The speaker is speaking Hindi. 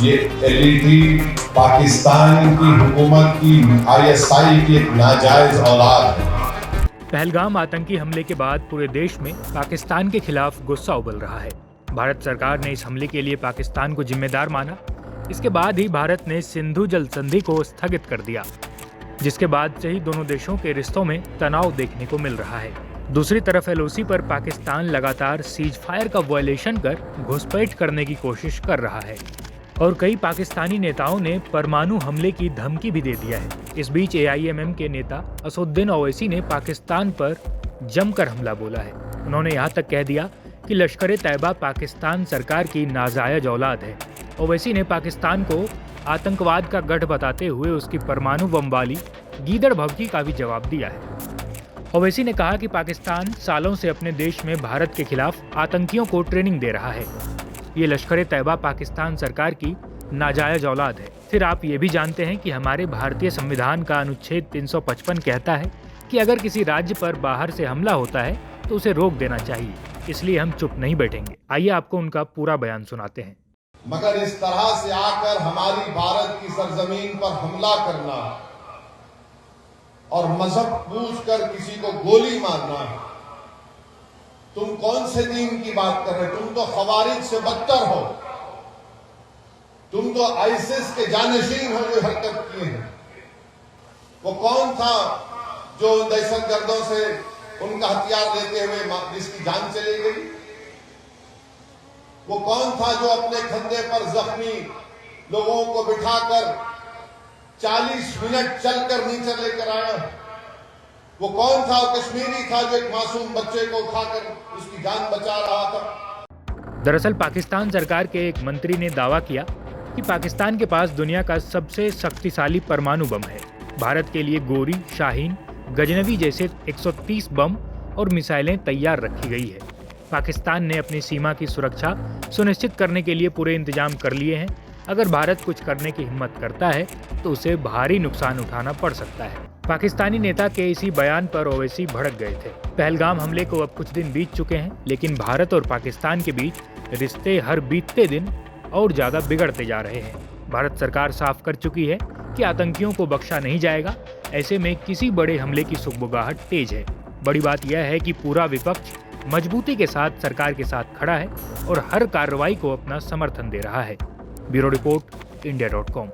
ये एलईडी पाकिस्तान की हुकूमत की आईएसआई की एक नाजायज औलाद है। पहलगाम आतंकी हमले के बाद पूरे देश में पाकिस्तान के खिलाफ गुस्सा उबल रहा है। भारत सरकार ने इस हमले के लिए पाकिस्तान को जिम्मेदार माना। इसके बाद ही भारत ने सिंधु जल संधि को स्थगित कर दिया, जिसके बाद से ही दोनों देशों के रिश्तों में तनाव देखने को मिल रहा है। दूसरी तरफ एलओसी पर पाकिस्तान लगातार सीज फायर का वायलेशन कर घुसपैठ करने की कोशिश कर रहा है और कई पाकिस्तानी नेताओं ने परमाणु हमले की धमकी भी दे दिया है। इस बीच एआईएमएम के नेता असदुद्दीन ओवैसी ने पाकिस्तान पर जमकर हमला बोला है। उन्होंने यहाँ तक कह दिया कि लश्कर ए तैयबा पाकिस्तान सरकार की नाजायज औलाद है। ओवैसी ने पाकिस्तान को आतंकवाद का गढ़ बताते हुए उसकी परमाणु बम वाली गीदड़ भभकी का भी जवाब दिया है। ओवैसी ने कहा कि पाकिस्तान सालों से अपने देश में भारत के खिलाफ आतंकियों को ट्रेनिंग दे रहा है। ये लश्कर ए तैयबा पाकिस्तान सरकार की नाजायज औलाद है। फिर आप ये भी जानते हैं कि हमारे भारतीय संविधान का अनुच्छेद 355 कहता है कि अगर किसी राज्य पर बाहर से हमला होता है तो उसे रोक देना चाहिए, इसलिए हम चुप नहीं बैठेंगे। आइए आपको उनका पूरा बयान सुनाते हैं। मगर इस तरह से आकर हमारी भारत की सरजमीन पर हमला करना और मजहब पूछ कर किसी को गोली मारना, तुम कौन से दीन की बात कर रहे हो? तुम तो खवारिज से बदतर हो, तुम तो आईसिस के जानशीन हो जो हरकत किए हैं। वो कौन था जो दहशतगर्दों से उनका हथियार लेते हुए जिसकी जान चली गई? वो कौन था जो अपने कंधे पर जख्मी लोगों को बिठाकर 40 मिनट चलकर नीचे लेकर आया? वो कौन था? कश्मीरी था जो एक मासूम बच्चे को उठाकर उसकी जान बचा रहा था। दरअसल पाकिस्तान सरकार के एक मंत्री ने दावा किया कि पाकिस्तान के पास दुनिया का सबसे शक्तिशाली परमाणु बम है। भारत के लिए गोरी, शाहीन, गजनवी जैसे 130 बम और मिसाइलें तैयार रखी गई है। पाकिस्तान ने अपनी सीमा की सुरक्षा सुनिश्चित करने के लिए पूरे इंतजाम कर लिए हैं। अगर भारत कुछ करने की हिम्मत करता है तो उसे भारी नुकसान उठाना पड़ सकता है। पाकिस्तानी नेता के इसी बयान पर ओवैसी भड़क गए थे। पहलगाम हमले को अब कुछ दिन बीत चुके हैं, लेकिन भारत और पाकिस्तान के बीच रिश्ते हर बीतते दिन और ज्यादा बिगड़ते जा रहे हैं। भारत सरकार साफ कर चुकी है कि आतंकियों को बख्शा नहीं जाएगा। ऐसे में किसी बड़े हमले की सुगबुगाहट तेज है। बड़ी बात यह है कि पूरा विपक्ष मजबूती के साथ सरकार के साथ खड़ा है और हर कार्रवाई को अपना समर्थन दे रहा है। Bureau report, India.com।